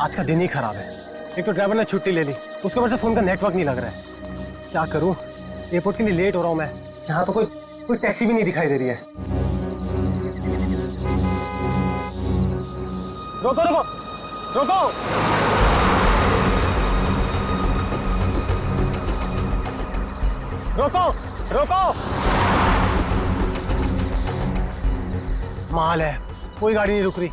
आज का दिन ही खराब है। एक तो ड्राइवर ने छुट्टी ले ली, उसके ऊपर से फोन का नेटवर्क नहीं लग रहा है। क्या करूं, एयरपोर्ट के लिए लेट हो रहा हूं मैं। यहाँ तो कोई टैक्सी भी नहीं दिखाई दे रही है। रोको रोको रोको। रोको रोको। माल है, कोई गाड़ी नहीं रुक रही।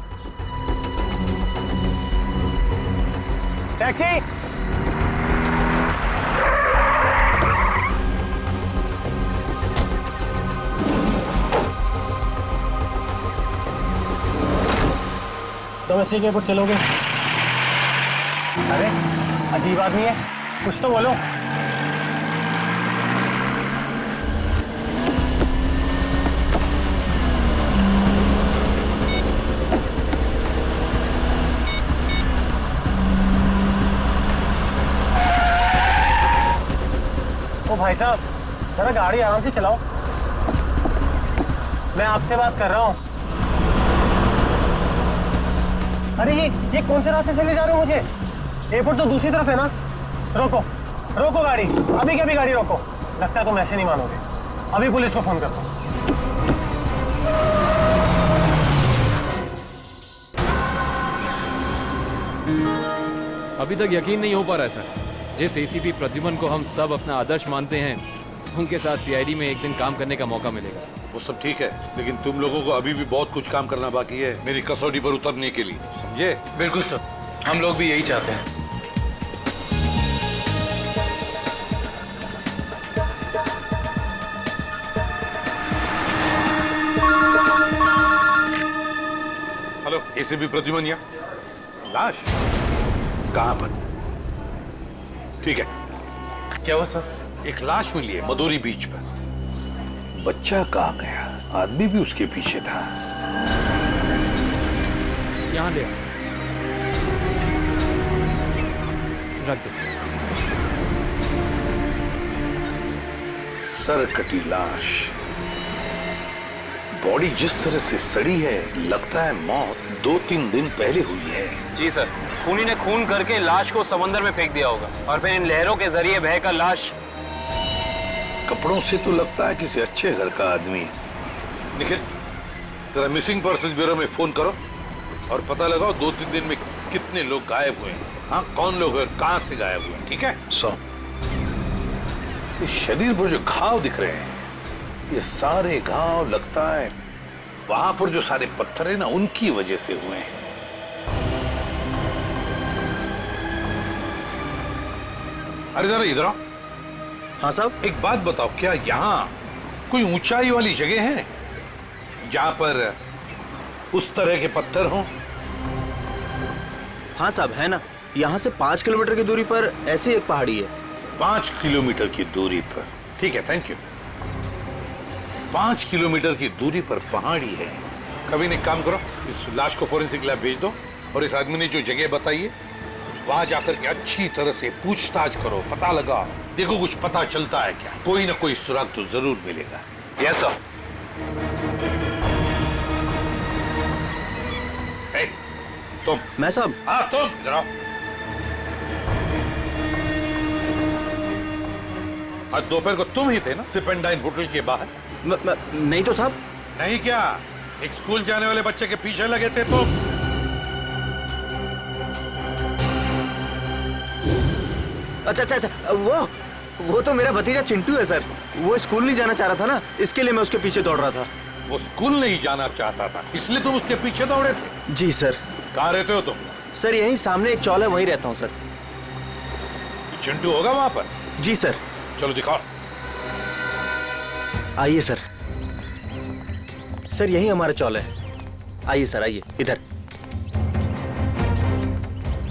टैक्सी। डोमेस्टिक एयरपोर्ट चलोगे? अरे अजीब आदमी है, कुछ तो बोलो। ओ भाई साहब, जरा गाड़ी आराम से चलाओ, मैं आपसे बात कर रहा हूँ। अरे ये कौन से रास्ते से ले जा रहे हो मुझे? एयरपोर्ट तो दूसरी तरफ है ना। रोको रोको गाड़ी, अभी के अभी गाड़ी रोको। लगता है तुम ऐसे नहीं मानोगे, अभी पुलिस को फोन करता हूँ। अभी तक यकीन नहीं हो पा रहा है सर। जिस एसीपी प्रद्युमन को हम सब अपना आदर्श मानते हैं, उनके साथ सीआईडी में एक दिन काम करने का मौका मिलेगा। वो सब ठीक है, लेकिन तुम लोगों को अभी भी बहुत कुछ काम करना बाकी है मेरी कसौटी पर उतरने के लिए, समझे? बिल्कुल सर, हम लोग भी यही चाहते हैं। हेलो, एसीपी प्रद्युमन या लाश कहाँ पर? ठीक है। क्या हुआ सर? एक लाश मिली है मदोरी बीच पर। बच्चा कहाँ गया? आदमी भी उसके पीछे था। यहाँ ले आओ। रख दो। सर कटी लाश, बॉडी जिस तरह से सड़ी है, लगता है मौत 2-3 दिन पहले हुई है। जी सर, खूनी ने खून करके लाश को समंदर में फेंक दिया होगा और फिर इन लहरों के जरिए बहकर लाश। कपड़ों से तो लगता है किसी अच्छे घर का आदमी। निखिल, जरा मिसिंग पर्सन ब्यूरो में फोन करो और पता लगाओ 2-3 दिन में कितने लोग गायब हुए हैं। हाँ, कौन लोग हैं, कहां से गायब हुए हैं, ठीक है? इस शरीर पर जो घाव दिख रहे हैं, ये सारे घाव लगता है वहां पर जो सारे पत्थर है ना, उनकी वजह से हुए हैं। अरे जरा इधर आओ। हाँ साहब। एक बात बताओ, क्या यहाँ कोई ऊंचाई वाली जगह है जहां पर उस तरह के पत्थर हों? हाँ साहब, है ना। यहाँ से 5 किलोमीटर की दूरी पर ऐसी एक पहाड़ी है। 5 किलोमीटर की दूरी पर? ठीक है, थैंक यू। 5 किलोमीटर की दूरी पर पहाड़ी है। कभी ने काम करो, इस लाश को फोरेंसिक लैब भेज दो और इस आदमी ने जो जगह बताई है वहां जाकर के अच्छी तरह से पूछताछ करो, पता लगाओ, देखो कुछ पता चलता है क्या। कोई ना कोई सुराग तो जरूर मिलेगा। Yes sir. तुम। मैं साहब? हाँ तुम, इधर आओ। आज दोपहर को तुम ही थे ना सिप एंड डाइन होटल के बाहर? नहीं तो साहब। नहीं क्या? एक स्कूल जाने वाले बच्चे के पीछे लगे थे तुम? अच्छा, वो तो मेरा भतीजा चिंटू है सर। वो स्कूल नहीं जाना चाह रहा था ना, इसके लिए मैं उसके पीछे दौड़ रहा था। वो स्कूल नहीं जाना चाहता था, इसलिए तुम उसके पीछे दौड़े थे? जी सर। कहाँ रहते हो तुम? सर यहीं सामने एक चौल है, वहीं रहता हूँ सर। चिंटू होगा वहां पर? जी सर। चलो दिखाओ। आइए सर। सर यही हमारा चौल है। आइए सर, आइए इधर।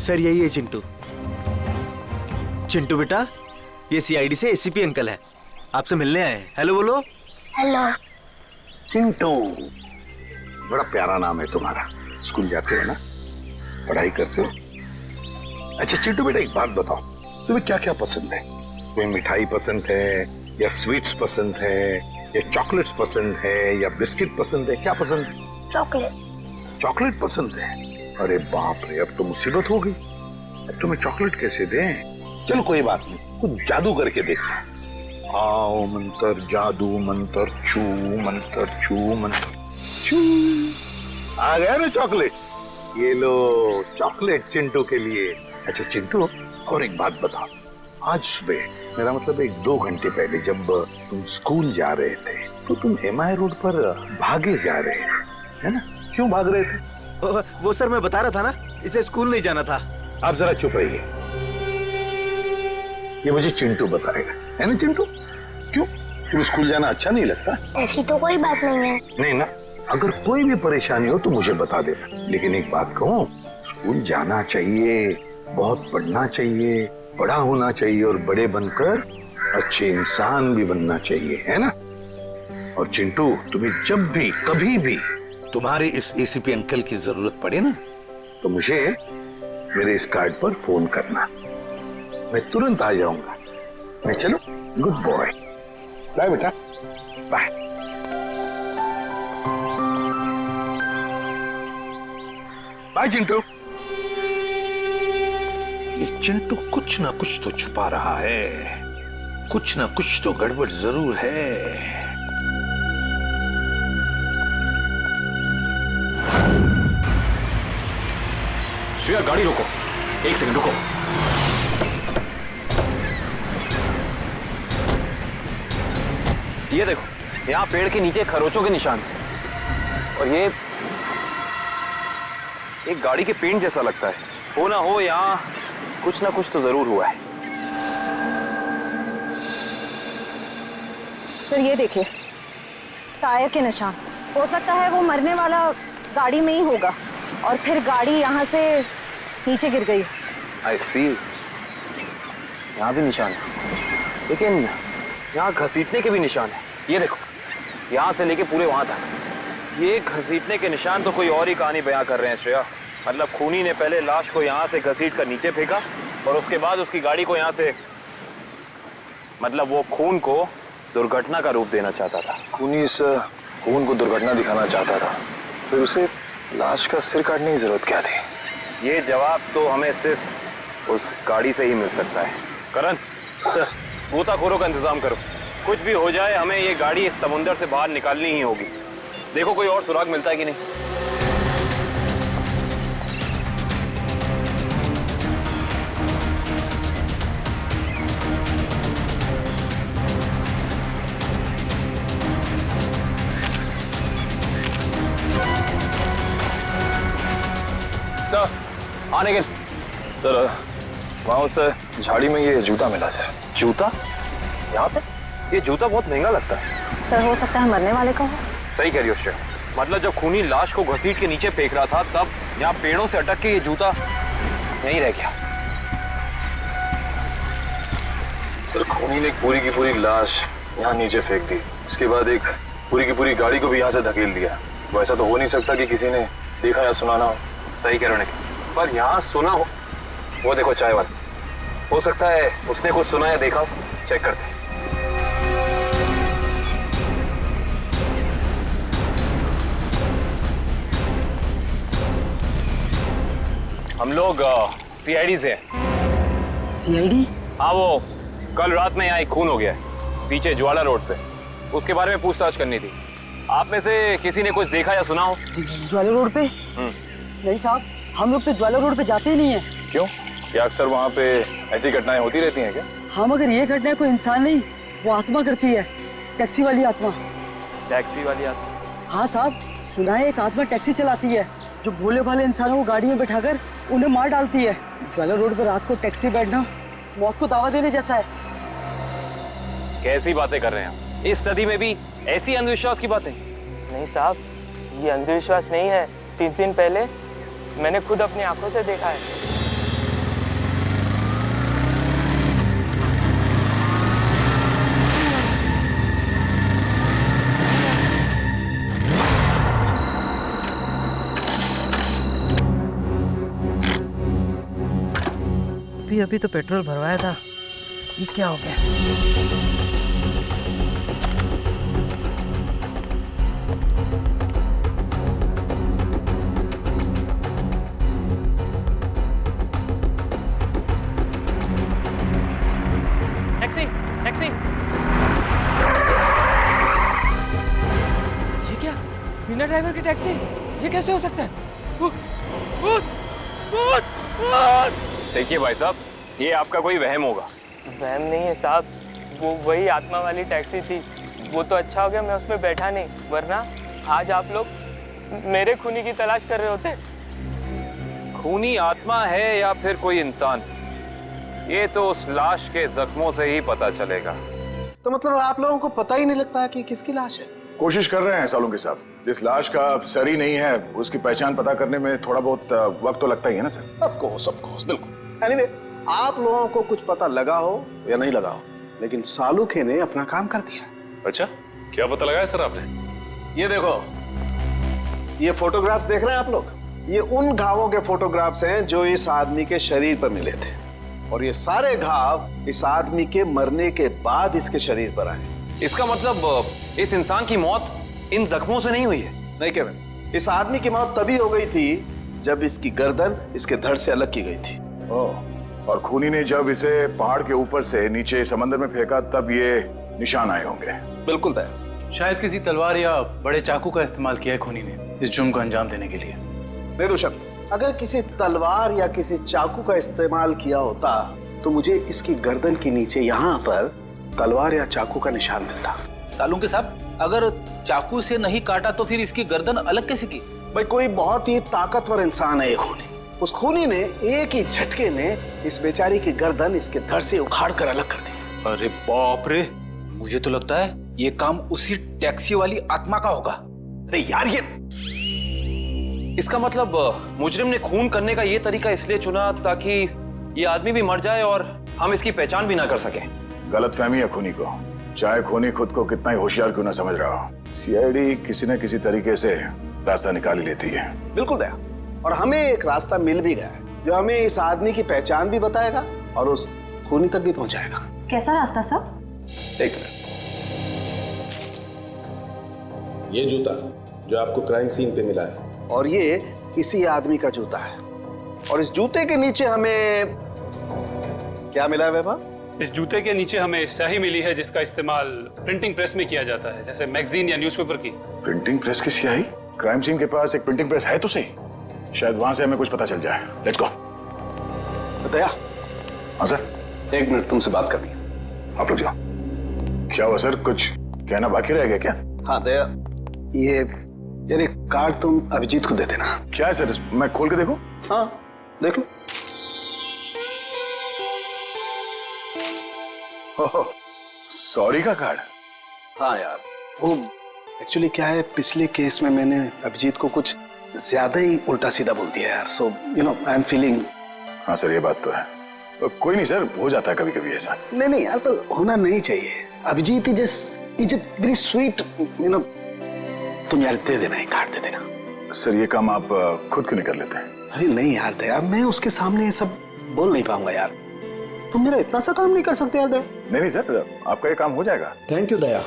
सर यही है चिंटू। चिंटू बेटा, ये सीआईडी से एसीपी अंकल है, आपसे मिलने आए हैं। हेलो बोलो। हेलो। चिंटू, बड़ा प्यारा नाम है तुम्हारा। स्कूल जाते हो ना, पढ़ाई करते हो? अच्छा चिंटू बेटा, एक बात बताओ, तुम्हें क्या क्या पसंद है? कोई मिठाई पसंद है या स्वीट्स पसंद है या चॉकलेट्स पसंद है या बिस्किट पसंद है? क्या पसंद है? चॉकलेट। चॉकलेट पसंद है? अरे बाप रे, अब तो मुसीबत हो गई। तुम्हें चॉकलेट कैसे दें? चलो कोई बात नहीं, कुछ जादू करके देखते हैं। आओ मंत्र जादू मंत्र छू मंत्र छू मंत्र छू। आ गया ना चॉकलेट, ये लो चॉकलेट चिंटू के लिए। अच्छा चिंटू, और एक बात बताओ, आज सुबह, मेरा मतलब 1-2 घंटे पहले जब तुम स्कूल जा रहे थे तो तुम MI रोड पर भागे जा रहे थे, है ना? क्यों भाग रहे थे? वो सर मैं बता रहा था ना, इसे स्कूल नहीं जाना था। आप जरा चुप रहिए, ये मुझे चिंटू बताएगा, है ना चिंटू? क्यों, तुम्हें स्कूल जाना अच्छा नहीं लगता? ऐसी तो कोई बात नहीं है। नहीं ना, अगर कोई भी परेशानी हो तो मुझे बता देना। लेकिन एक बात कहूं, स्कूल जाना चाहिए, बहुत पढ़ना चाहिए, बड़ा होना चाहिए और बड़े बनकर अच्छे इंसान भी बनना चाहिए, है ना? और चिंटू, तुम्हें जब भी कभी भी तुम्हारे इस ACP अंकल की जरूरत पड़े ना, तो मुझे मेरे इस कार्ड पर फोन करना, मैं तुरंत आ जाऊंगा। मैं चलो, गुड बॉय, बाय बेटा, बाय। बाय चिंटू। ये चिंटू कुछ ना कुछ तो छुपा रहा है, कुछ ना कुछ तो गड़बड़ जरूर है। श्रेया गाड़ी रोको, 1 सेकंड रुको। ये देखो, यहाँ पेड़ के नीचे खरोचों के निशान हैं। और ये एक गाड़ी के पेंट जैसा लगता है। हो ना हो यहाँ कुछ ना कुछ तो जरूर हुआ है। सर ये देखिए, टायर के निशान। हो सकता है वो मरने वाला गाड़ी में ही होगा और फिर गाड़ी यहाँ से नीचे गिर गई। आई सी, यहाँ भी निशान है, लेकिन यहाँ घसीटने के भी निशान है। ये देखो, यहाँ से लेके पूरे वहां तक ये घसीटने के निशान। तो कोई और ही कहानी बयां कर रहे हैं श्रेया। मतलब खूनी ने पहले लाश को यहाँ से घसीट कर नीचे फेंका और उसके बाद उसकी गाड़ी को यहाँ से, मतलब वो खून को दुर्घटना का रूप देना चाहता था। खूनी इस खून को दुर्घटना दिखाना चाहता था, फिर उसे लाश का सिर काटने की जरूरत क्या थी? ये जवाब तो हमें सिर्फ उस गाड़ी से ही मिल सकता है। करण, गोताखोरों का इंतजाम करो। कुछ भी हो जाए, हमें ये गाड़ी इस समुंदर से बाहर निकालनी ही होगी। देखो कोई और सुराग मिलता है कि नहीं। सर, आने के सर, वहाँ उस झाड़ी में ये जूता मिला सर। जूता? यहाँ पे? ये जूता बहुत महंगा लगता है। सर हो सकता है मरने वाले का हो। सही कह रही हो श्रेया। मतलब जब खूनी लाश को घसीट के नीचे फेंक रहा था, तब यहाँ पेड़ों से अटक के ये जूता यहीं रह गया। सर खूनी ने पूरी की पूरी लाश यहाँ नीचे फेंक दी, उसके बाद एक पूरी की पूरी गाड़ी को भी यहाँ से धकेल दिया। वैसा तो हो नहीं सकता कि किसी ने देखा या सुना ना हो। सही कह रहे हो, पर यहाँ सुना हो। वो देखो चाय वाला, हो सकता है उसने कुछ सुना या देखा हो। चेक करते हैं। हम लोग CID से हैं। CID? हाँ, वो कल रात में यहाँ एक खून हो गया है पीछे ज्वाला रोड पे। उसके बारे में पूछताछ करनी थी। आप में से किसी ने कुछ देखा या सुना हो? ज्वाला रोड पे? नहीं साहब, हम लोग तो ज्वाला रोड पे जाते ही नहीं है। क्यों? क्या अक्सर वहाँ पे ऐसी घटनाएं होती रहती हैं क्या? हाँ, मगर ये घटना कोई इंसान नहीं, वो आत्मा करती है। टैक्सी वाली आत्मा। टैक्सी वाली आत्मा? हाँ साहब, सुना है एक आत्मा टैक्सी चलाती है जो भोले भाले इंसानों को गाड़ी में बैठाकर उन्हें मार डालती है। ज्वाला रोड पर रात को टैक्सी बैठना मौत को दावा देने जैसा है। कैसी बातें कर रहे हैं? इस सदी में भी ऐसी अंधविश्वास की बातें? नहीं साहब, ये अंधविश्वास नहीं है। 3 दिन पहले मैंने खुद अपनी आंखों से देखा है। अभी तो पेट्रोल भरवाया था, ये क्या हो गया? बिना ड्राइवर की टैक्सी, ये कैसे हो सकता है? देखिए भाई साहब, ये आपका कोई वहम होगा। वहम नहीं है साहब, वो वही आत्मा वाली टैक्सी थी। वो तो अच्छा हो गया मैं उसमें बैठा नहीं, वरना आज आप लोग मेरे खूनी की तलाश कर रहे होते। खूनी आत्मा है या फिर कोई इंसान, ये तो उस लाश के जख्मों से ही पता चलेगा। तो मतलब आप लोगों को पता ही नहीं लगता कि किसकी लाश है? कोशिश कर रहे हैं सालों के साथ। जिस लाश का सर ही नहीं है उसकी पहचान पता करने में थोड़ा बहुत वक्त तो लगता ही है ना सर। ऑफ कोर्स, बिल्कुल। एनीवे, आप लोगों को कुछ पता लगा हो या नहीं लगा हो, लेकिन सालुखे ने अपना काम कर दिया। अच्छा, क्या पता लगाया सर आपने? ये देखो, ये फोटोग्राफ्स देख रहे हैं आप लोग? ये उन घावों के फोटोग्राफ्स हैं जो इस आदमी के शरीर पर मिले थे, और ये सारे घाव इस आदमी के मरने के बाद इसके शरीर पर आए। इसका मतलब इस इंसान की मौत इन जख्मों से नहीं हुई है? नहीं केविन, इस आदमी की मौत तभी हो गई थी जब इसकी गर्दन इसके धड़ से अलग की गई थी। और खूनी ने जब इसे पहाड़ के ऊपर से नीचे समंदर में फेंका तब ये निशान आए होंगे। बिल्कुल तय। शायद किसी तलवार या बड़े चाकू का इस्तेमाल किया है खूनी ने इस जुर्म को अंजाम देने के लिए। बेशक, अगर किसी तलवार या किसी चाकू का इस्तेमाल किया होता तो मुझे इसकी गर्दन के नीचे यहाँ पर तलवार या चाकू का निशान मिलता। सालुंके साहब, अगर चाकू से नहीं काटा तो फिर इसकी गर्दन अलग कैसे की? भाई, कोई बहुत ही ताकतवर इंसान है ये खूनी। उस खूनी ने एक ही झटके में इस बेचारी की गर्दन इसके धड़ से उखाड़ कर अलग कर दी। अरे बाप रे, मुझे तो लगता है ये काम उसी टैक्सी वाली आत्मा का होगा। अरे यार, ये इसका मतलब मुजरिम ने खून करने का ये तरीका इसलिए चुना ताकि ये आदमी भी मर जाए और हम इसकी पहचान भी ना कर सके। गलतफहमी है खूनी को, चाहे खूनी खुद को कितना ही होशियार क्यों ना समझ रहा हो। सीआईडी किसी न किसी तरीके से रास्ता निकाल ही लेती है। बिल्कुल दया, और हमें एक रास्ता मिल भी गया है जो हमें इस आदमी की पहचान भी बताएगा और उस खूनी तक भी पहुंचाएगा। कैसा रास्ता सर? एक मिनट, ये जूता जो आपको क्राइम सीन पे मिला है, और ये इसी आदमी का जूता है, और इस जूते के नीचे हमें क्या मिला है वैभव? इस जूते के नीचे हमें स्याही मिली है जिसका इस्तेमाल प्रिंटिंग प्रेस में किया जाता है, जैसे मैगजीन या न्यूज़पेपर की। प्रिंटिंग प्रेस की स्याही? क्राइम सीन के पास एक प्रिंटिंग प्रेस है तो सही, शायद वहां से हमें कुछ पता चल जाए। Let's go. दया। हाँ सर। 1 मिनट तुमसे बात करनी है। आप लोग जाओ। क्या हुआ सर, कुछ कहना बाकी रह गया क्या? हाँ दया, ये यार एक कार्ड तुम अभिजीत को दे देना। क्या है सर, मैं खोल के देखूं? हाँ देख लो। सॉरी का कार्ड? हाँ यार, वो एक्चुअली क्या है, पिछले केस में मैंने अभिजीत को कुछ ज्यादा ही उल्टा सीधा बोल दिया यार, so you know I am feeling. हाँ सर, ये बात तो है। कोई नहीं सर, हो जाता है कभी कभी ऐसा। नहीं यार, पर होना नहीं चाहिए। Abhijit is very sweet, you know. तुम यार दे देना, कार्ड दे देना। सर ये काम आप खुद क्यों नहीं कर लेते? अरे नहीं यार दया, मैं उसके सामने ये सब बोल नहीं पाऊंगा यार। तुम मेरा इतना सा काम नहीं कर सकते यार दया। नहीं सर, आपका ये काम हो जाएगा। थैंक यू दया।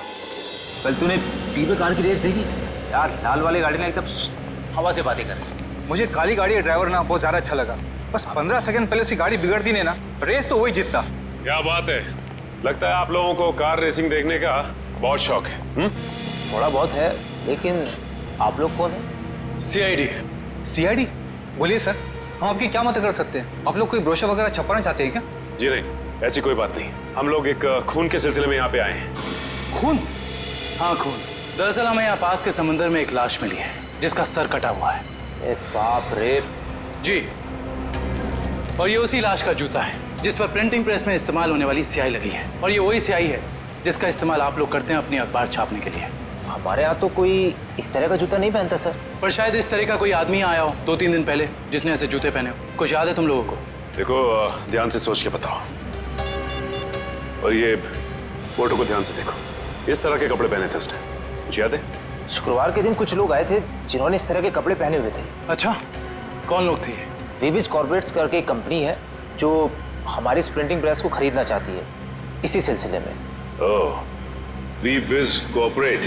कल तूने टीवी कार की रेस देखी यार? लाल वाली गाड़ी ने एकदम हवा से बातें कर। मुझे काली गाड़ी का ड्राइवर ना बहुत ज्यादा अच्छा लगा। बस 15 सेकंड पहले उसकी गाड़ी बिगड़ती नहीं ना, रेस तो वही जीतता। क्या बात है, लगता है आप लोगों को कार रेसिंग देखने का बहुत शौक है। थोड़ा बहुत है, लेकिन आप लोग कौन है? सीआईडी। सीआईडी? बोलिए सर, हम आपकी क्या मदद कर सकते हैं? आप लोग कोई ब्रोशर वगैरह छपवाना चाहते हैं क्या? जी नहीं, ऐसी कोई बात नहीं। हम लोग एक खून के सिलसिले में यहाँ पे आए हैं। खून? हाँ खून। दरअसल हमें यहाँ पास के समंदर में एक लाश मिली है जिसका सर कटा हुआ है। बाप रे। जी, और ये उसी लाश का जूता है जिस पर प्रिंटिंग प्रेस में इस्तेमाल होने वाली स्याही लगी है, और ये वही स्याही है जिसका इस्तेमाल आप लोग करते हैं अपनी अखबार छापने के लिए। हमारे यहाँ तो कोई इस तरह का जूता नहीं पहनता सर। पर शायद इस तरह का कोई आदमी आया हो 2-3 दिन पहले जिसने ऐसे जूते पहने हो। कुछ याद है तुम लोगों को? देखो, ध्यान से सोच के बताओ, और ये फोटो को ध्यान से देखो। इस तरह के कपड़े पहने थे उसने, कुछ याद है? शुक्रवार के दिन कुछ लोग आए थे जिन्होंने इस तरह के कपड़े पहने हुए थे। अच्छा, कौन लोग थे ये? वीबिज कॉर्पोरेट्स करके एक कंपनी है जो हमारी इस प्रिंटिंग प्रेस को खरीदना चाहती है, इसी सिलसिले में। ओह, वीबिज कॉर्पोरेट।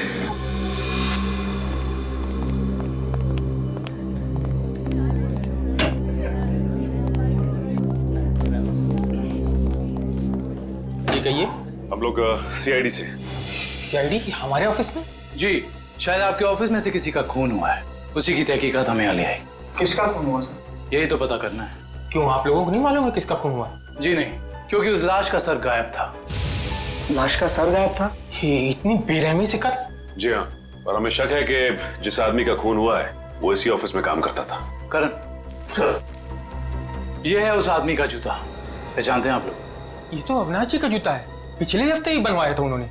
जी कहिए। हम लोग सीआईडी से। सीआईडी हमारे ऑफिस में? जी, शायद आपके ऑफिस में से किसी का खून हुआ है, उसी की तहकीकात हमें यहाँ ले आई। किसका खून हुआ सर? यही तो पता करना है। क्यों, आप लोगों को नहीं मालूम है किसका खून हुआ? जी नहीं, क्योंकि उस लाश का सर गायब था। लाश का सर गायब था? ये इतनी बेरहमी से कत्ल? जी हाँ, और हमें शक है कि जिस आदमी का खून हुआ है वो इसी ऑफिस में काम करता था। करण सर, ये है उस आदमी का जूता, पहचानते हैं आप लोग? ये तो अविनाश जी का जूता है, पिछले हफ्ते ही बनवाया था उन्होंने।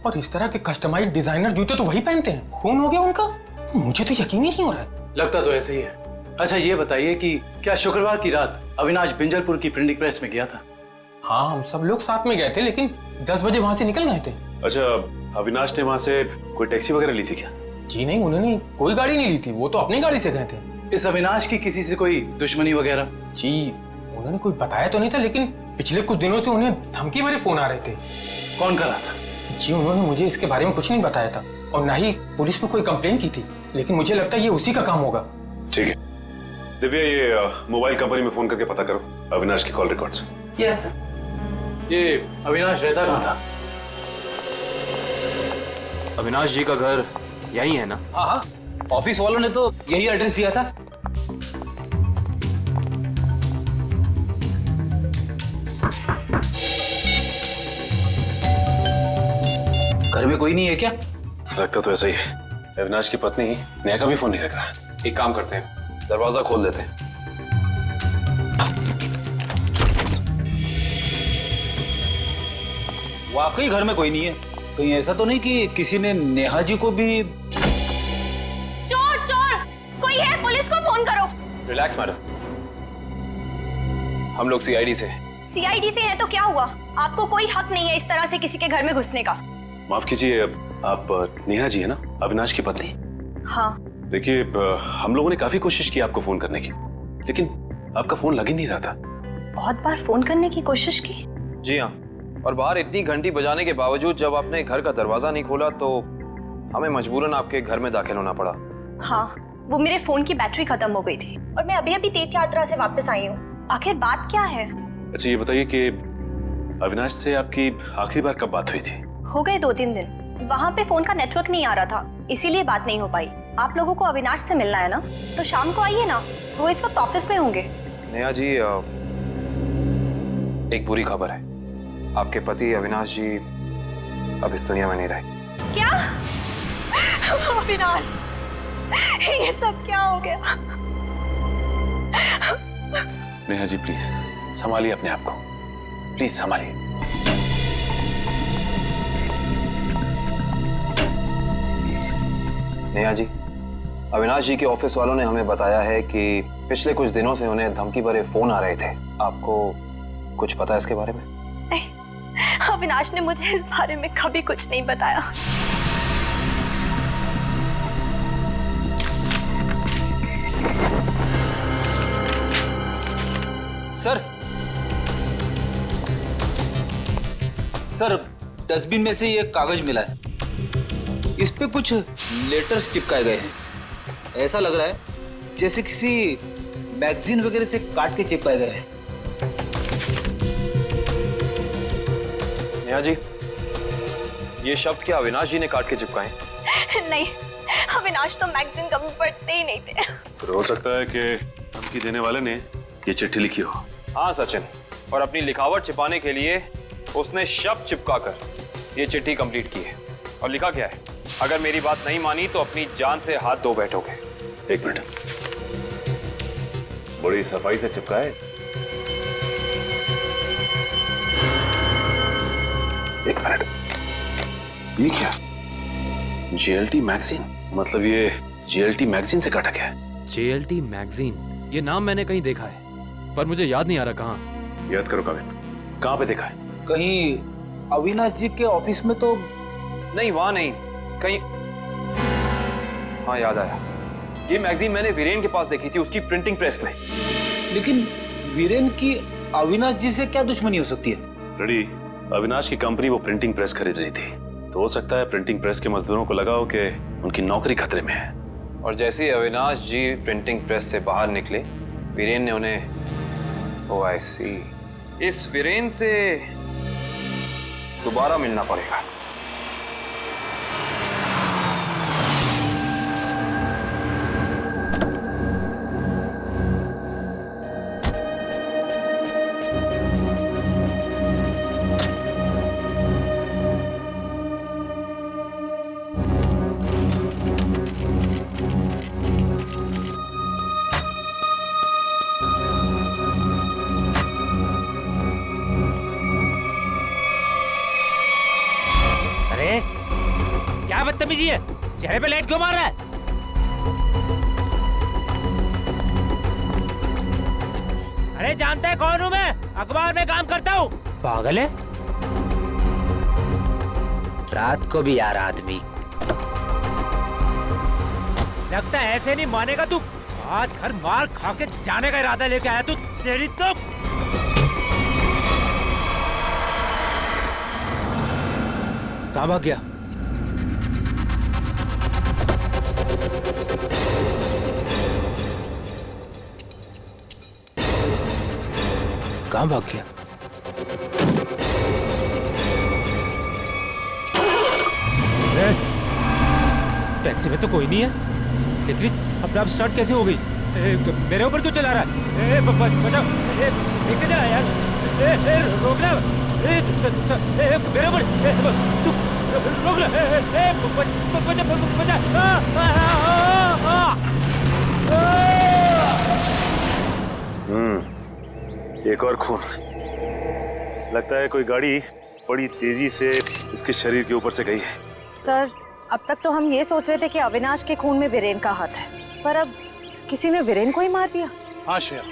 और इस तरह के कस्टमाइज्ड डिजाइनर जूते तो वही पहनते हैं। खून हो गया उनका? मुझे तो यकीन ही नहीं हो रहा है। लगता तो ऐसे ही है। अच्छा ये बताइए कि क्या शुक्रवार की रात अविनाश बिंजलपुर की प्रिंटिंग प्रेस में गया था? हाँ, हम सब लोग साथ में गए थे, लेकिन 10 बजे वहां से निकल गए थे। अच्छा, अविनाश ने वहां से कोई टैक्सी वगैरह ली थी क्या? जी नहीं, उन्होंने कोई गाड़ी नहीं ली थी, वो तो अपनी गाड़ी से गए थे। इस अविनाश की किसी से कोई दुश्मनी वगैरह? जी उन्होंने कोई बताया तो नहीं था, लेकिन पिछले कुछ दिनों से उन्हें धमकी भरे फोन आ रहे थे। कौन कर रहा था? जी उन्होंने मुझे इसके बारे में कुछ नहीं बताया था, और ना ही पुलिस में कोई कंप्लेंट की थी, लेकिन मुझे लगता है ये उसी का काम होगा। ठीक है दिव्या, ये मोबाइल कंपनी में फोन करके पता करो अविनाश की कॉल रिकॉर्ड्स। Yes sir. ये अविनाश रहता कहाँ था? अविनाश जी का घर यही है ना? हाँ हाँ, ऑफिस वालों ने तो यही एड्रेस दिया था। घर में कोई नहीं है क्या? लगता तो ऐसा ही है। अविनाश की पत्नी नेहा का भी फोन नहीं लग रहा। एक काम करते हैं, दरवाजा खोल देते हैं। वाकई घर में कोई नहीं है। कहीं ऐसा तो नहीं कि किसी ने नेहा जी को भी? चोर चोर कोई है, पुलिस को फोन करो। रिलैक्स मैडम, हम लोग सीआईडी से। सीआईडी से है तो क्या हुआ? आपको कोई हक नहीं है इस तरह से किसी के घर में घुसने का। माफ कीजिए, आप नेहा जी है ना, अविनाश की पत्नी? हाँ। देखिए, हम लोगों ने काफी कोशिश की आपको फोन करने की, लेकिन आपका फोन लग ही नहीं रहा था। बहुत बार फोन करने की कोशिश की? जी हाँ, और बाहर इतनी घंटी बजाने के बावजूद जब आपने घर का दरवाजा नहीं खोला तो हमें मजबूरन आपके घर में दाखिल होना पड़ा। हाँ, वो मेरे फोन की बैटरी खत्म हो गई थी और मैं अभी अभी तीर्थ यात्रा से वापस आई हूँ। आखिर बात क्या है? अच्छा ये बताइए कि अविनाश से आपकी आखिरी बार कब बात हुई थी? हो गए 2-3 दिन। वहाँ पे फोन का नेटवर्क नहीं आ रहा था, इसीलिए बात नहीं हो पाई। आप लोगों को अविनाश से मिलना है ना, तो शाम को आइए ना, वो इस वक्त ऑफिस में होंगे। नेहा जी, एक बुरी खबर है, आपके पति अविनाश जी अब इस दुनिया में नहीं रहे। क्या? अविनाश, ये सब क्या हो गया? नेहा जी प्लीज संभालिए अपने आप को, प्लीज संभालिए। नेहा जी, अविनाश जी के ऑफिस वालों ने हमें बताया है कि पिछले कुछ दिनों से उन्हें धमकी भरे फोन आ रहे थे। आपको कुछ पता है इसके बारे में? नहीं, अविनाश ने मुझे इस बारे में कभी कुछ नहीं बताया। सर, डस्टबिन में से ये कागज मिला है, इस पे कुछ लेटर्स चिपकाए गए हैं। ऐसा लग रहा है जैसे किसी मैगजीन वगैरह से काट के चिपकाए गए हैं। नेहा जी, ये शब्द क्या अविनाश जी ने काट के चिपकाए? नहीं, अविनाश तो मैगजीन कभी पढ़ते ही नहीं थे। फिर हो सकता है कि धमकी देने वाले ने ये चिट्ठी लिखी हो। हाँ सचिन, और अपनी लिखावट छिपाने के लिए उसने शब्द चिपकाकर ये चिट्ठी कंप्लीट की है। और लिखा क्या है? अगर मेरी बात नहीं मानी तो अपनी जान से हाथ धो बैठोगे। एक मिनट, बड़ी सफाई से चिपकाए। एक मिनट, ये क्या? JLT magazine? मतलब ये JLT मैगजीन से काटा गया है? JLT मैगजीन, ये नाम मैंने कहीं देखा है, पर मुझे याद नहीं आ रहा कहाँ। याद करो काविन, कहाँ पे देखा है? कहीं अविनाश जी के ऑफिस में तो नहीं, वहां नहीं, कहीं। हाँ याद आया, ये मैगजीन मैंने वीरेन के पास देखी थी, उसकी प्रिंटिंग प्रेस में। लेकिन वीरेन की अविनाश जी से क्या दुश्मनी हो सकती है? रेडी, अविनाश की कंपनी वो प्रिंटिंग प्रेस खरीद रही थी, तो हो सकता है प्रिंटिंग प्रेस के मजदूरों को लगा हो कि उनकी नौकरी खतरे में है। और जैसे ही अविनाश जी प्रिंटिंग प्रेस से बाहर निकले, वीरेन ने उन्हें, ओह आई सी, इस वीरेन से दोबारा मिलना पड़ेगा। बदतमीजी है? चेहरे पे लाइट क्यों मार रहा है? अरे जानता है कौन हूँ मैं? अखबार में काम करता हूँ। पागल है? रात को भी यार आदमी। लगता है ऐसे नहीं मानेगा तू। आज घर मार खा के जाने का इरादा लेके आया तू। तेरी तो कहाँ भाग गया? कहाँ भाग गया? टैक्सी में तो कोई नहीं है, लेकिन अपने आप स्टार्ट कैसे हो गई? मेरे ऊपर क्यों चला रहा है? बचाओ! लेके जा यार! रोकना! मेरे ऊपर! तू रोक ले! एक और खून। लगता है कोई गाड़ी बड़ी तेजी से इसके शरीर के ऊपर से गई है। सर, अब तक तो हम ये सोच रहे थे कि अविनाश के खून में वीरेन का हाथ है, पर अब किसी ने वीरेन को ही मार दिया। हाँ श्रेया,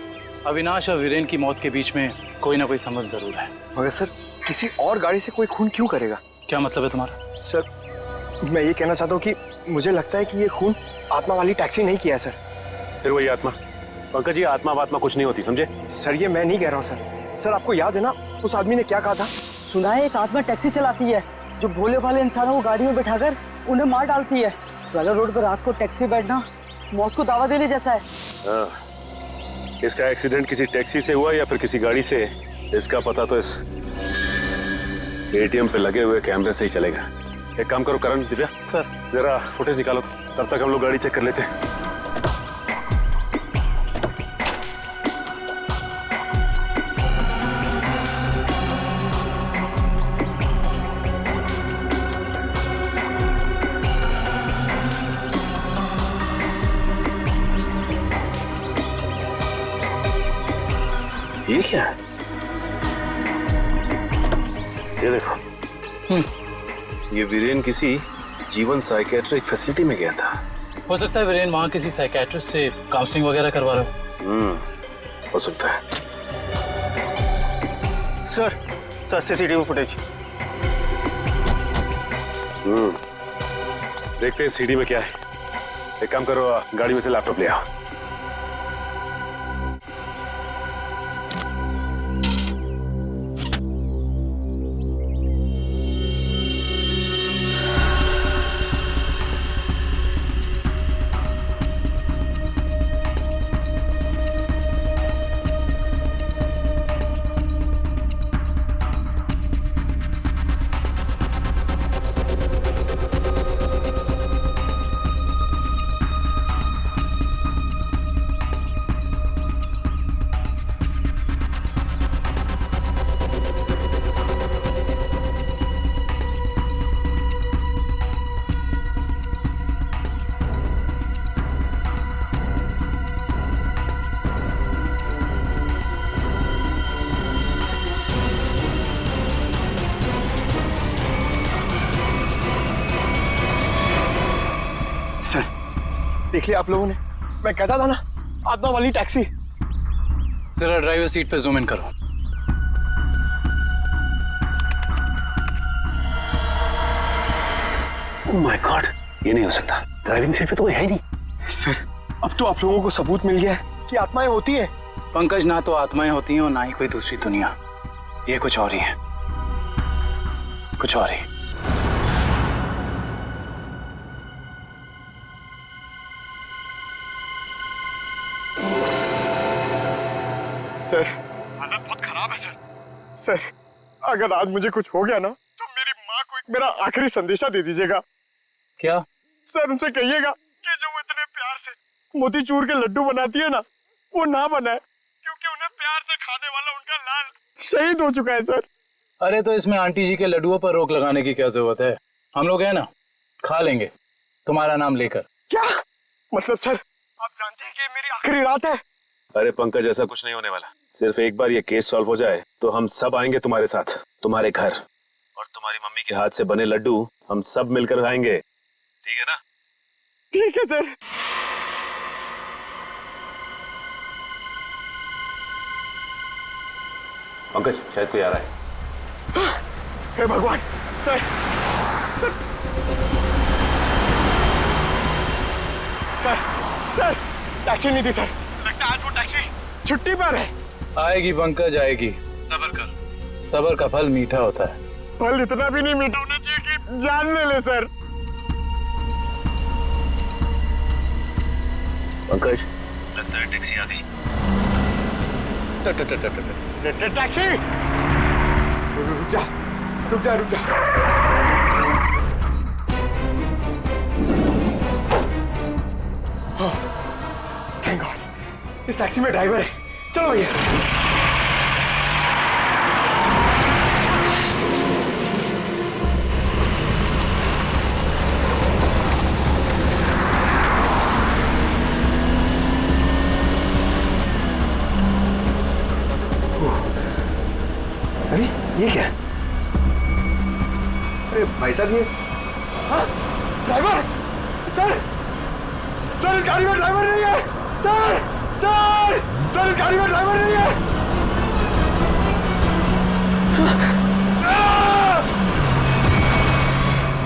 अविनाश और वीरेन की मौत के बीच में कोई ना कोई समझ जरूर है। मगर सर, किसी और गाड़ी से कोई खून क्यों करेगा? क्या मतलब है तुम्हारा? सर, मैं ये कहना चाहता हूँ कि मुझे लगता है कि ये खून आत्मा वाली टैक्सी नहीं किया है सर। फिर वही आत्मा? पंकज, ये आत्मा वात्मा कुछ नहीं होती, समझे? सर, ये मैं नहीं कह रहा हूँ सर। सर, आपको याद है ना उस आदमी ने क्या कहा था? सुना है एक आत्मा टैक्सी चलाती है जो भोले भाले इंसानों को गाड़ी में बैठाकर उन्हें मार डालती है। ज्वाला रोड पर रात को टैक्सी बैठना मौत को दावा देने जैसा है। इसका एक्सीडेंट किसी टैक्सी से हुआ या फिर किसी गाड़ी से, इसका पता तो इस एटीएम पे लगे हुए कैमरे से ही चलेगा। एक काम करो करण, दिव्या सर, जरा फुटेज निकालो, तब तक हम लोग गाड़ी चेक कर लेते हैं। ये क्या है? ये देखो, ये वीरेन किसी जीवन साइकेट्रिक फैसिलिटी में गया था। हो सकता है वीरेन वहाँ किसी साइकेट्रिस्ट से काउंसलिंग वगैरह करवा रहे हो। हो सकता है। Sir, CCTV footage. देखते हैं सीडी में क्या है। एक काम करो, गाड़ी में से लैपटॉप ले आओ। देख लिया आप लोगों ने? मैं कहता था ना, आत्मा वाली टैक्सी। जरा ड्राइवर सीट पे जूम इन करो। ओह माय गॉड, ये नहीं हो सकता। ड्राइविंग सीट पे तो कोई है ही नहीं। सर, अब तो आप लोगों को सबूत मिल गया है कि आत्माएं होती हैं। पंकज, ना तो आत्माएं होती हैं और ना ही कोई दूसरी दुनिया। ये कुछ और ही है, कुछ और ही। सर, हालत बहुत खराब है सर। सर, अगर आज मुझे कुछ हो गया ना, तो मेरी माँ को एक मेरा आखिरी संदेशा दे दीजिएगा। क्या? सर, उनसे कहिएगा कि जो वो इतने प्यार से मोतीचूर के लड्डू बनाती है ना, वो ना बनाए, क्योंकि उन्हें प्यार से खाने वाला उनका लाल शहीद हो चुका है सर। अरे तो इसमें आंटी जी के लड्डुओं पर रोक लगाने की क्या जरूरत है? हम लोग हैं ना, खा लेंगे तुम्हारा नाम लेकर। क्या मतलब सर? आप जानते हैं कि मेरी आखिरी रात है। अरे पंकज, ऐसा कुछ नहीं होने वाला। सिर्फ एक बार ये केस सॉल्व हो जाए तो हम सब आएंगे तुम्हारे साथ, तुम्हारे घर, और तुम्हारी मम्मी के हाथ से बने लड्डू हम सब मिलकर खाएंगे। ठीक है ना? ठीक है सर। पंकज, शायद कोई आ रहा है। हे भगवान। सर सर टैक्सी नहीं थी सर, लगता है आज वो टैक्सी छुट्टी पर है। आएगी पंकज, आएगी। सब्र कर, सब्र का फल मीठा होता है। फल इतना भी नहीं मीठा होना चाहिए कि जान ले ले सर। पंकज, लगता है टैक्सी आ गई। टैक्सी, रुक जा रुक जा रुक जा। थैंक गॉड, इस टैक्सी में ड्राइवर है। चलो भैया। अरे ये क्या है? अरे भाई साहब, ये ड्राइवर सर, सर इस गाड़ी में ड्राइवर नहीं है। सर सर सर इस गाड़ी में ड्राइवर नहीं है।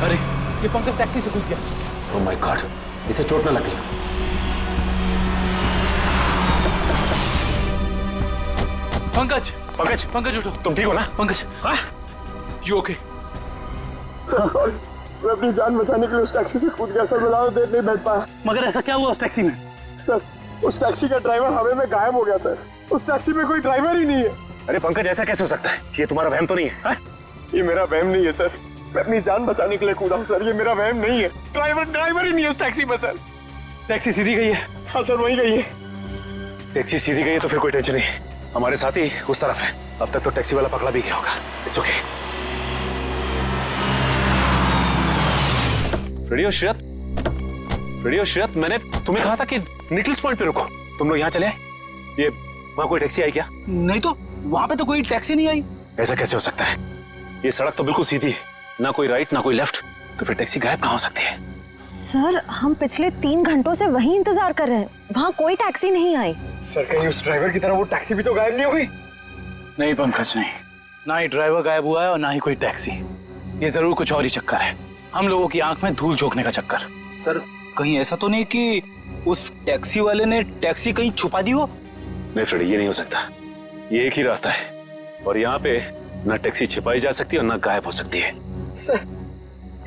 अरे ये पंकज टैक्सी से कूद गया। ओह माय गॉड, इसे चोट ना लगी। पंकज पंकज पंकज उठो। तुम ठीक हो ना? Pankaj you okay? Sir sorry, मैं अपनी जान बचाने के लिए उस टैक्सी से कूद गया सर। मैं ज्यादा देर नहीं बैठ पाया। मगर ऐसा क्या हुआ उस टैक्सी में? सर उस टैक्सी का ड्राइवर हवा में गायब हो गया सर। उस टैक्सी में कोई ड्राइवर ही नहीं है। अरे पंकज, ऐसा कैसे हो सकता है? ये तुम्हारा वहम तो नहीं है? ये मेरा वहम नहीं है सर, मैं अपनी जान बचाने के लिए कूदा हूँ सर। ये मेरा वहम नहीं है। ड्राइवर ही नहीं है उस टैक्सी में सर। टैक्सी सीधी गई है? हाँ सर, वही गई है। टैक्सी सीधी गई है तो फिर कोई टेंशन नहीं। हमारे साथी उस तरफ है। अब तक तो टैक्सी वाला पकड़ा भी गया होगा। It's okay. फ्रेडी और श्रेयत, मैंने तुम्हें कहा था कि निकल्स पॉइंट पे रुको। तुम लोग यहाँ चले आए? ये वहाँ कोई टैक्सी आई क्या? नहीं तो वहाँ पे तो कोई टैक्सी नहीं आई। ऐसा कैसे हो सकता है? ये सड़क तो बिल्कुल सीधी है, ना कोई राइट ना कोई लेफ्ट, तो फिर टैक्सी गायब कहाँ हो सकती है? सर हम पिछले 3 घंटों से वहीं इंतजार कर रहे हैं, वहाँ कोई टैक्सी नहीं आई। सर कहीं उस ड्राइवर की तरह वो टैक्सी भी तो गायब नहीं हुई? नहीं पंकज, नहीं, ना ही ड्राइवर गायब हुआ है और ना ही कोई टैक्सी। ये जरूर कुछ और ही चक्कर है, हम लोगों की आंख में धूल झोंकने का चक्कर। सर कहीं ऐसा तो नहीं कि उस टैक्सी वाले ने टैक्सी कहीं छुपा दी हो? नहीं फ्रेडी, ये नहीं हो सकता। ये एक ही रास्ता है और यहाँ पे ना टैक्सी छिपाई जा सकती है और ना गायब हो सकती है। सर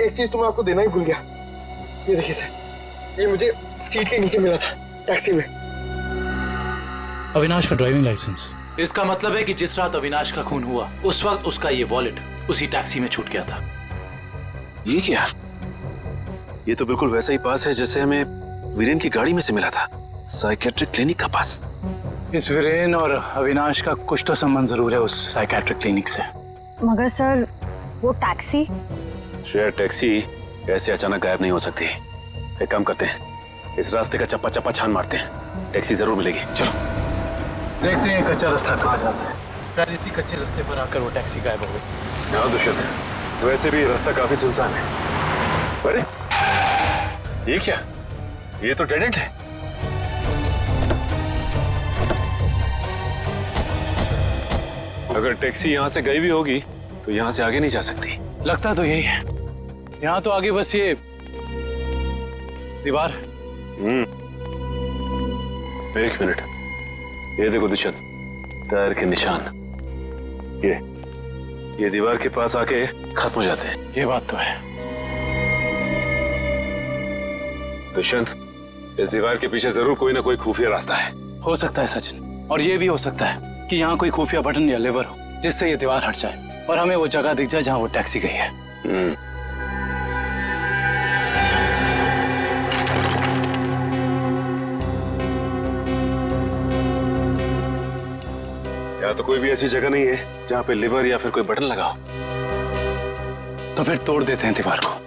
एक चीज तो मैं आपको देना ही भूल गया। ये देखिए सर, ये मुझे सीट के नीचे मिला था टैक्सी में। अविनाश का ड्राइविंग लाइसेंस। इसका मतलब है कि जिस रात अविनाश का खून हुआ उस वक्त उसका ये वॉलेट उसी टैक्सी में छूट गया था। ये क्या? ये तो बिल्कुल वैसा ही पास है जैसे हमें वीरेन की गाड़ी में से मिला था, साइकेट्रिक क्लिनिक का पास। इस वीरेन और अविनाश का कुछ तो संबंध जरूर है उस साइकेट्रिक क्लिनिक से। मगर सर वो टैक्सी? शायद टैक्सी ऐसे अचानक गायब नहीं हो सकती। एक काम करते हैं, इस रास्ते का चप्पा चप्पा छान मारते हैं, टैक्सी जरूर मिलेगी। चलो देखते हैं कच्चा रास्ता कहाँ जाता है। शायद इसी कच्चे रास्ते पर आकर वो टैक्सी गायब हो गई। हाँ दुष्यंत, वैसे भी रास्ता काफी सुनसान है। अरे ये क्या? ये तो डेड एंड है। अगर टैक्सी यहाँ से गई भी होगी तो यहाँ से आगे नहीं जा सकती। लगता तो यही है। यहाँ तो आगे बस ये दीवार है। एक मिनट, ये देखो दुष्यंत, टायर के निशान। ये दीवार के पास आके खत्म हो जाते हैं। ये बात तो है। दुष्यंत, इस दीवार के पीछे जरूर कोई ना कोई खुफिया रास्ता है। हो सकता है सचिन, और ये भी हो सकता है कि यहाँ कोई खुफिया बटन या लेवर हो जिससे ये दीवार हट जाए और हमें वो जगह दिख जाए जहाँ वो टैक्सी गई है। यहाँ तो कोई भी ऐसी जगह नहीं है जहाँ पे लिवर या फिर कोई बटन लगा हो। तो फिर तोड़ देते हैं दीवार को।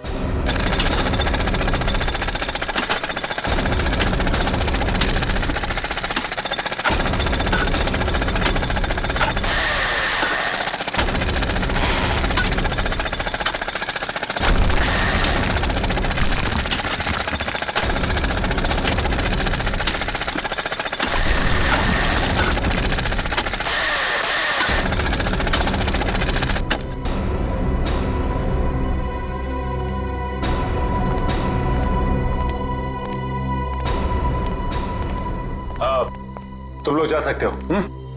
तुम लोग जा सकते हो।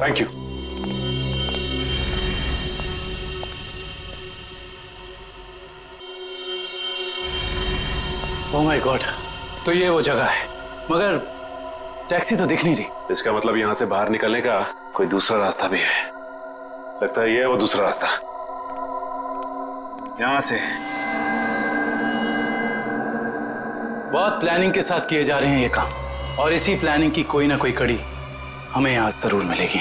Thank you. Oh my God, तो ये वो जगह है, मगर टैक्सी तो दिख नहीं रही। इसका मतलब यहाँ से बाहर निकलने का कोई दूसरा रास्ता भी है। लगता है ये है वो दूसरा रास्ता। यहाँ से बहुत प्लानिंग के साथ किए जा रहे हैं ये काम, और इसी प्लानिंग की कोई ना कोई कड़ी हमें यहाँ जरूर मिलेगी।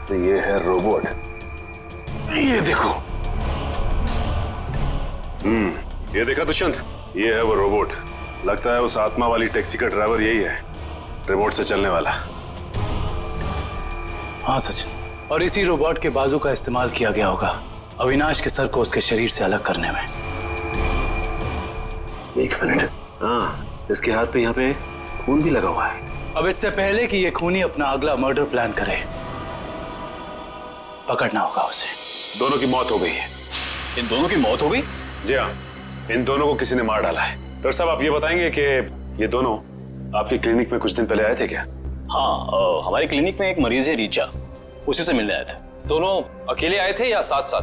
तो ये है रोबोट, ये देखो। ये देखा दुष्यंत, ये है वो रोबोट। लगता है उस आत्मा वाली टैक्सी का ड्राइवर यही है, रिमोट से चलने वाला। हाँ सचिन, और इसी रोबोट के बाजू का इस्तेमाल किया गया होगा अविनाश के सर को उसके शरीर से अलग करने में। एक मिनट, हाँ, इसके हाथ पे यहाँ पे खून भी लगा हुआ है। अब इससे पहले कि ये खूनी अपना अगला मर्डर प्लान करे, पकड़ना होगा उसे। दोनों की मौत हो गई है। इन दोनों की मौत हो गई? जी हाँ, इन दोनों को किसी ने मार डाला है। डॉक्टर साहब, आप ये बताएंगे कि ये दोनों आपकी क्लिनिक में कुछ दिन पहले आए थे क्या? हाँ, हमारी क्लिनिक में एक मरीज है रीचा, उसी से मिलने आए थे। दोनों अकेले आए थे या साथ साथ?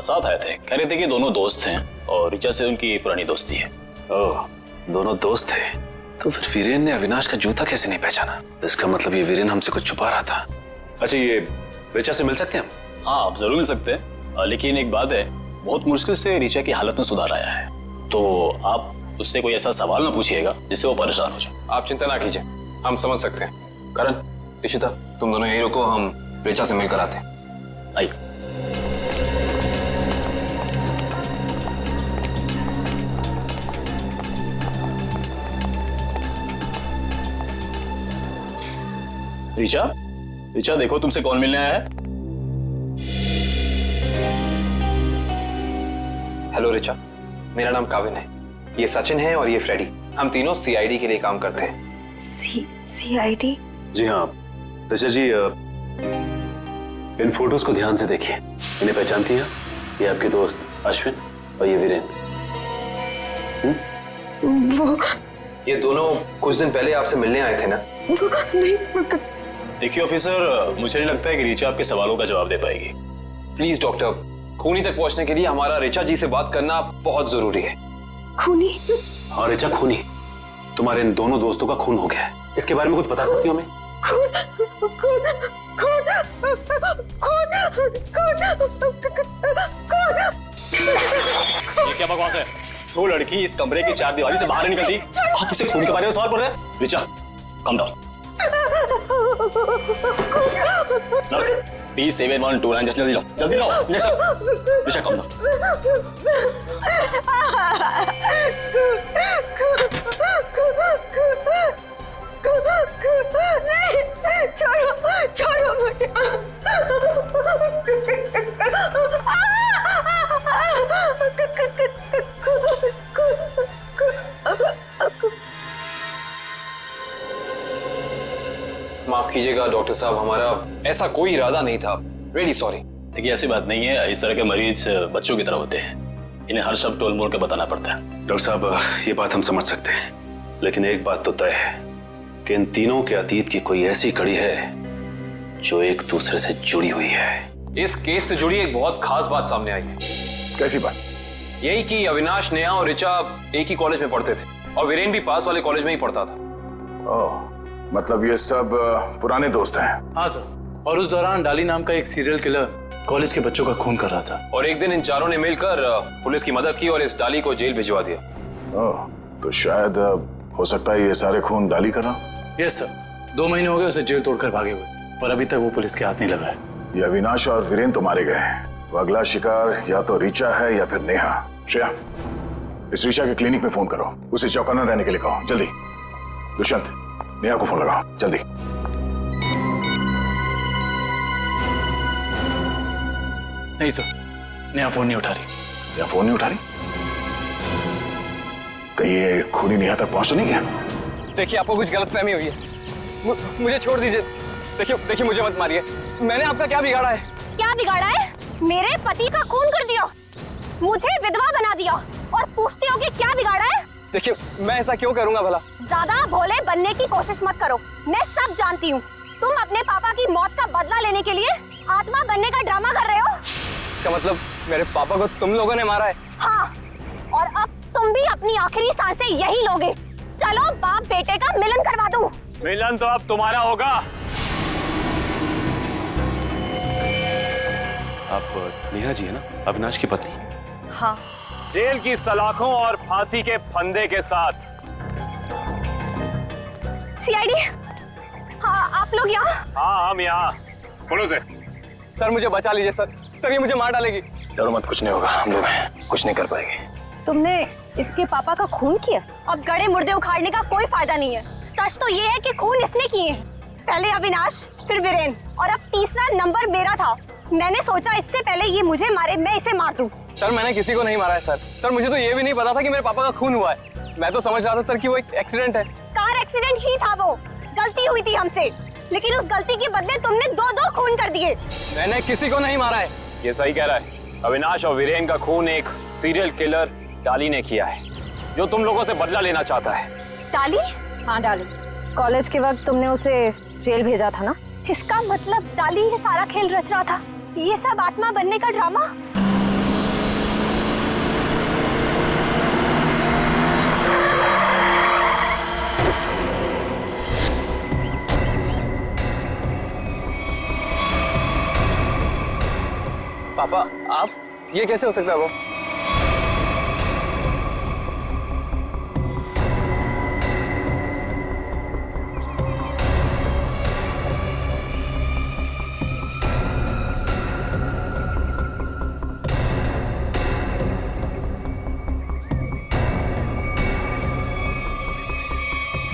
साथ आए थे। कह रहे थे कि दोनों दोस्त हैं और रीचा से उनकी पुरानी दोस्ती है। ओह, दोनों दोस्त थे। तो फिर वीरेन ने अविनाश का जूता कैसे नहीं पहचाना? इसका मतलब ये वीरेन हमसे कुछ छुपा रहा था। अच्छा, ये रीचा से मिल सकते हैं हम? हाँ, आप जरूर मिल सकते हैं, लेकिन एक बात है, बहुत मुश्किल से रीचा की हालत में सुधार आया है, तो आप उससे कोई ऐसा सवाल ना पूछिएगा जिससे वो परेशान हो जाए। आप चिंता ना कीजिए, हम समझ सकते हैं। करण, इशिता, तुम दोनों यहीं रुको, हम रीचा से मिलकर आते हैं। आइए। रीचा, रीचा देखो तुमसे कौन मिलने आया है। हेलो रीचा, मेरा नाम काविन है, ये सचिन है और ये फ्रेडी। हम तीनों सीआईडी के लिए काम करते हैं। सीआईडी? जी हाँ ऋचा जी, इन फोटोज को ध्यान से देखिए। इन्हें पहचानती हैं? ये आपके दोस्त अश्विन और ये वीरेन। वो ये दोनों कुछ दिन पहले आपसे मिलने आए थे ना? नहीं। देखिए ऑफिसर, मुझे नहीं लगता है कि रीचा आपके सवालों का जवाब दे पाएगी। प्लीज डॉक्टर, खूनी तक पहुंचने के लिए हमारा रीचा जी से बात करना बहुत जरूरी है। खूनी? हाँ रीचा, खूनी। तुम्हारे इन दोनों दोस्तों का खून हो गया है, इसके बारे में कुछ बता सकती हो हमें? ये क्या बकवास है? वो लड़की इस कमरे की चार दीवारी से बाहर नहीं निकलती, आप उसे खून के बारे में सवाल पूछ रहे हैं? Richa, come down. Nurse, P7129, जल्दी लो, जल्दी लो इंजेक्शन। Richa, come down. नहीं, छोड़ो, छोड़ो मुझे। माफ कीजिएगा डॉक्टर साहब, हमारा ऐसा कोई इरादा नहीं था। Really sorry. देखिए ऐसी बात नहीं है, इस तरह के मरीज बच्चों की तरह होते हैं, इन्हें हर शब्द टोल मोल के बताना पड़ता है। डॉक्टर साहब, ये बात हम समझ सकते हैं, लेकिन एक बात तो तय है कि इन तीनों के अतीत की कोई ऐसी कड़ी है जो एक दूसरे से जुड़ी हुई है। इस केस से जुड़ी एक बहुत खास बात सामने आई है। कैसी बात? यही कि अविनाश, नेहा और ऋचा एक ही कॉलेज में पढ़ते थे और वीरेन भी पास वाले कॉलेज में ही पढ़ता था। ओह, मतलब ये सब पुराने दोस्त हैं? हाँ सर, और उस दौरान डाली नाम का एक सीरियल किलर कॉलेज के बच्चों का खून कर रहा था। और एक दिन इन चारों ने मिलकर पुलिस की मदद की और इस डाली को जेल भिजवा दिया। ओह, तो शायद हो सकता है ये सारे खून डाली कर रहा। यस सर, 2 महीने हो गए उसे जेल तोड़कर भागे हुए और अभी तक वो पुलिस के हाथ नहीं लगा है। ये अविनाश और वीरेन तो मारे गए हैं, वो अगला शिकार या तो रीचा है या फिर नेहा। श्रेया, इस रीचा के क्लिनिक में फोन करो, उसे चौकन्ना रहने के लिए कहो, जल्दी। दुष्यंत, नेहा को फोन लगाओ, जल्दी। नहीं सर, नेहा फोन नहीं उठा रही। नेहा फोन नहीं उठा रही? कहीं ये खूनी नेहा तक पहुंच तो नहीं गया? देखिए आपको कुछ गलतफहमी हुई है। मुझे छोड़ दीजिए। देखिए मुझे मत मारिए। मैंने आपका क्या बिगाड़ा है? क्या बिगाड़ा है? मेरे पति का खून कर दिया, मुझे विधवा बना दिया और पूछते हो कि क्या बिगाड़ा है? देखिए मैं ऐसा क्यों करूंगा भला? ज्यादा भोले बनने की कोशिश मत करो। मैं सब जानती हूँ। तुम अपने पापा की मौत का बदला लेने के लिए आत्मा बनने का ड्रामा कर रहे हो। इसका मतलब मेरे पापा को तुम लोगों ने मारा है? हाँ, और अब तुम भी अपनी आखिरी सांसें यही लोगे। चलो बाप बेटे का मिलन करवा दूं। मिलन तो अब तुम्हारा होगा। आप नेहा जी है ना, अविनाश की पत्नी? हाँ। जेल की सलाखों और फांसी के फंदे के साथ। सीआईडी, हाँ आप लोग यहाँ? हाँ हम यहाँ। बोलो से। सर मुझे बचा लीजिए सर ये मुझे मार डालेगी। डरो मत, कुछ नहीं होगा, हम लोग हैं, कुछ नहीं कर पाएंगे। तुमने इसके पापा का खून किया? अब गड़े मुर्दे उखाड़ने का कोई फायदा नहीं है। सच तो ये है कि खून इसने किए हैं। पहले अविनाश, फिर वीरेन और अब तीसरा नंबर मेरा था। मैंने सोचा इससे पहले ये मुझे मारे मैं इसे मार दूं। सर मैंने किसी को नहीं मारा है सर मुझे तो ये भी नहीं पता था कि मेरे पापा का खून हुआ है। मैं तो समझ रहा था सर कि वो एक एक्सीडेंट है। कार एक्सीडेंट ही था, वो गलती हुई थी हमसे, लेकिन उस गलती के बदले तुमने दो खून कर दिए। मैंने किसी को नहीं मारा है। ये सही कह रहा है। अविनाश और वीरेन का खून एक सीरियल किलर डाली ने किया है, जो तुम लोगों से बदला लेना चाहता है। डाली? हाँ डाली। कॉलेज के वक्त तुमने उसे जेल भेजा था ना? इसका मतलब डाली ये सारा खेल रच रहा था। ये सब आत्मा बनने का ड्रामा। पापा आप, ये कैसे हो सकता है? वो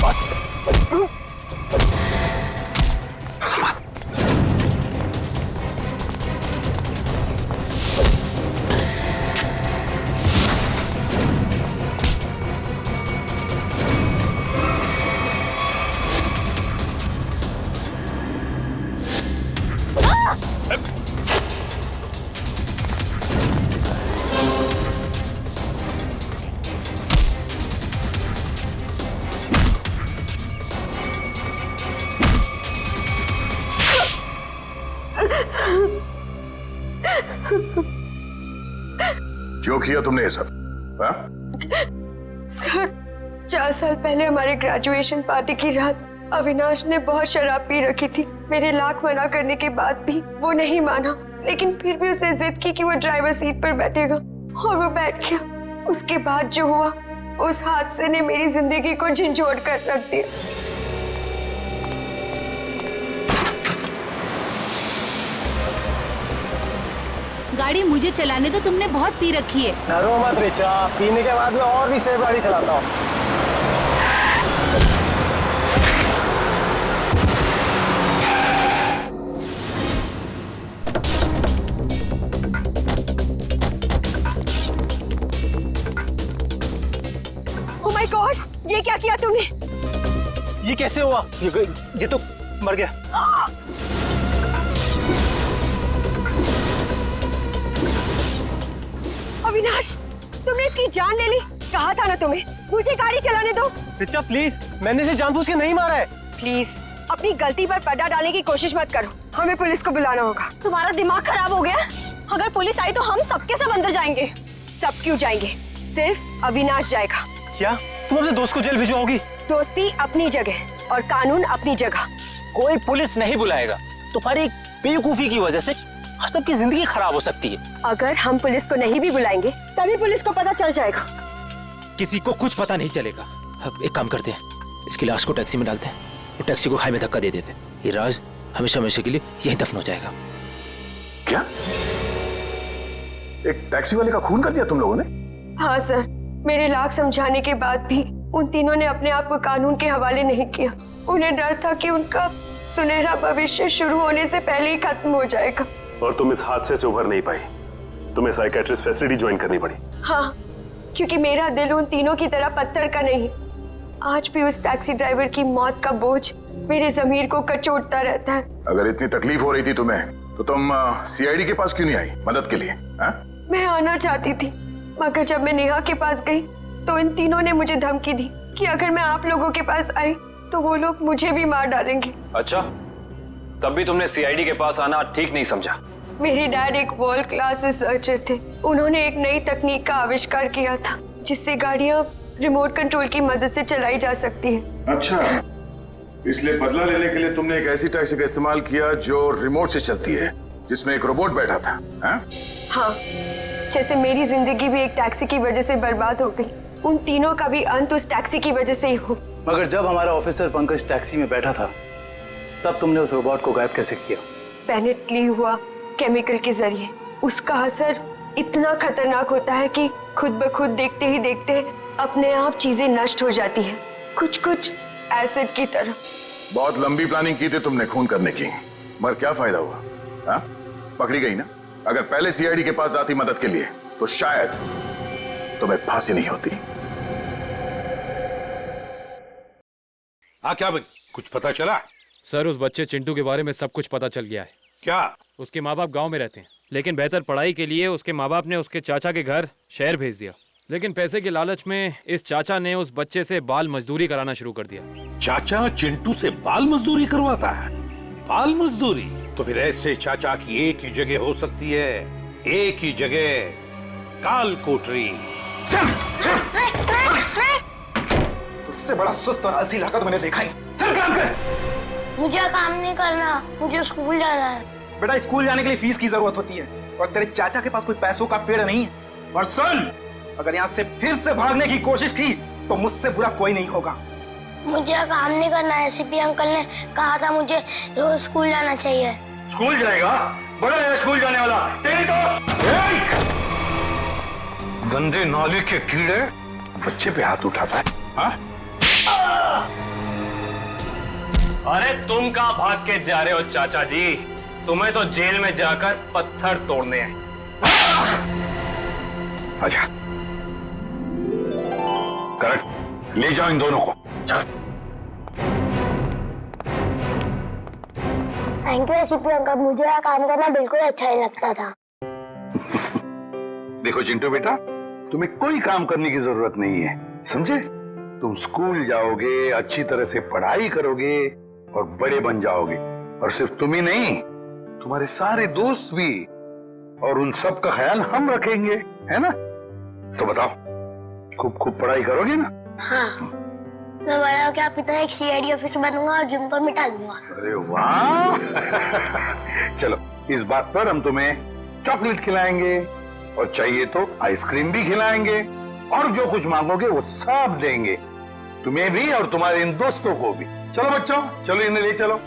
बस क्यों किया तुमने ये सब? सर 4 साल पहले हमारे ग्रेजुएशन पार्टी की रात अविनाश ने बहुत शराब पी रखी थी। मेरे लाख मना करने के बाद भी वो नहीं माना, लेकिन फिर भी उसने जिद की कि वो ड्राइवर सीट पर बैठेगा और वो बैठ गया। उसके बाद जो हुआ, उस हादसे ने मेरी जिंदगी को झंझोड़ कर रख दिया। गाड़ी मुझे चलाने तो तुमने बहुत पी रखी है। डरो मत रिचा, पीने के बाद मैं और भी सेफ गाड़ी चलाता हूँ। ओह माय गॉड, ये क्या किया तुमने? ये कैसे हुआ? ये तो मर गया। अविनाश, तुमने इसकी जान ले ली। कहा था ना तुम्हें, मुझे गाड़ी चलाने दो। रिचा प्लीज, मैंने इसे जानबूझ के नहीं मारा है। प्लीज अपनी गलती पर पर्दा डालने की कोशिश मत करो। हमें पुलिस को बुलाना होगा। तुम्हारा दिमाग खराब हो गया? अगर पुलिस आई तो हम सबके सब अंदर जाएंगे। सब क्यों जाएंगे? सिर्फ अविनाश जाएगा। क्या तुम अपने दोस्त को जेल भिजवाओगी? दोस्ती अपनी जगह और कानून अपनी जगह। कोई पुलिस नहीं बुलाएगा। तुम्हारी बेवकूफी की वजह से सबकी जिंदगी खराब हो सकती है। अगर हम पुलिस को नहीं भी बुलाएंगे तभी पुलिस को पता चल जाएगा। किसी को कुछ पता नहीं चलेगा। अब एक काम करते हैं, इसकी लाश को टैक्सी में डालते हैं और टैक्सी को खाई में धक्का दे देते हैं। ये राज हमेशा हमेशा के लिए यहीं दफन हो जाएगा। क्या? एक टैक्सी वाले का खून कर दिया तुम लोगों ने? हाँ सर, मेरे लाख समझाने के बाद भी उन तीनों ने अपने आप को कानून के हवाले नहीं किया। उन्हें डर था कि उनका सुनहरा भविष्य शुरू होने से पहले ही खत्म हो जाएगा। और तुम इस हादसे से उभर नहीं पाई। तुम्हें साइकेट्रिस्ट फैसिलिटी ज्वाइन करनी पड़ी। हाँ, क्योंकि मेरा दिल उन तीनों की तरह पत्थर का नहीं, आज भी उस टैक्सी ड्राइवर की मौत का बोझ मेरे जमीर को कचोटता रहता है। अगर इतनी तकलीफ हो रही थी तुम्हें तो तुम सीआईडी के पास क्यों नहीं आई मदद के लिए? मैं आना चाहती थी, मगर जब मैं नेहा के पास गई तो इन तीनों ने मुझे धमकी दी कि अगर मैं आप लोगों के पास आई तो वो लोग मुझे भी मार डालेंगे। अच्छा, तब भी तुमने सीआईडी के पास आना ठीक नहीं समझा? मेरे डैड एक वर्ल्ड क्लास रिसर्चर थे। उन्होंने एक नई तकनीक का आविष्कार किया था जिससे गाड़ियां रिमोट कंट्रोल की मदद से चलाई जा सकती है। अच्छा, इसलिए बदला लेने के लिए तुमने एक ऐसी टैक्सी का इस्तेमाल किया जो रिमोट से चलती है, जिसमें एक रोबोट बैठा था। हाँ, जैसे मेरी जिंदगी भी एक टैक्सी की वजह से बर्बाद हो गई, उन तीनों का भी अंत उस टैक्सी की वजह से ही हो। मगर जब हमारा ऑफिसर पंकज टैक्सी में बैठा था तब तुमने उस रोबोट को गायब कैसे किया? पेनेट ली हुआ केमिकल के जरिए। उसका असर इतना खतरनाक होता है कि खुद ब खुद देखते ही देखते अपने आप चीजें नष्ट हो जाती है, कुछ कुछ एसिड की तरह। बहुत लंबी प्लानिंग की थी तुमने खून करने की, मगर क्या फायदा हुआ? पकड़ी गई ना। अगर पहले सीआईडी के पास आती मदद के लिए तो शायद तुम्हें फांसी नहीं होती। क्या बन, कुछ पता चला? सर, उस बच्चे चिंटू के बारे में सब कुछ पता चल गया है। क्या? उसके माँ बाप गांव में रहते हैं, लेकिन बेहतर पढ़ाई के लिए उसके माँ बाप ने उसके चाचा के घर शहर भेज दिया। लेकिन पैसे के लालच में इस चाचा ने उस बच्चे से बाल मजदूरी कराना शुरू कर दिया। चाचा चिंटू से बाल मजदूरी करवाता है? बाल मजदूरी? तो फिर ऐसे चाचा की एक ही जगह हो सकती है, एक ही जगह, काल कोठरी। तुझसे बड़ा सुस्त और आलसी लड़का तो मैंने देखा नहीं। चल काम कर। मुझे काम नहीं करना, मुझे स्कूल जाना है। बेटा, स्कूल जाने के लिए फीस की जरूरत होती है और तेरे चाचा के पास कोई पैसों का पेड़ नहीं है। और सुन, अगर यहाँ से फिर से भागने की कोशिश की तो मुझसे बुरा कोई नहीं होगा। मुझे काम नहीं करना है। सीपी अंकल ने कहा था मुझे रोज स्कूल जाना चाहिए। स्कूल जाएगा? बड़ा है स्कूल जाने वाला। तेरी तो गंदे नाले के कीड़े बच्चे पे हाथ उठाता है। अरे तुम कहाँ भाग के जा रहे हो चाचा जी? तुम्हें तो जेल में जाकर पत्थर तोड़ने हैं। अच्छा, करेक्ट, ले जाओ इन दोनों को। थैंक यू सीपी अंकल, मुझे यहाँ काम करना बिल्कुल अच्छा नहीं लगता था। देखो चिंटू बेटा, तुम्हें कोई काम करने की जरूरत नहीं है, समझे? तुम स्कूल जाओगे, अच्छी तरह से पढ़ाई करोगे और बड़े बन जाओगे। और सिर्फ तुम ही नहीं, तुम्हारे सारे दोस्त भी, और उन सब का ख्याल हम रखेंगे, है ना? तो बताओ, खूब खूब पढ़ाई करोगे ना? हाँ, मैं बड़ा होकर आपकी तरह एक सीआईडी ऑफिसर बनूंगा और जिम को मिटा दूंगा। अरे वाह! चलो, इस बात पर हम तुम्हें चॉकलेट खिलाएंगे और चाहिए तो आइसक्रीम भी खिलाएंगे, और जो कुछ मांगोगे वो सब देंगे, तुम्हें भी और तुम्हारे इन दोस्तों को भी। चलो बच्चों, चलो इन्हें ले चलो।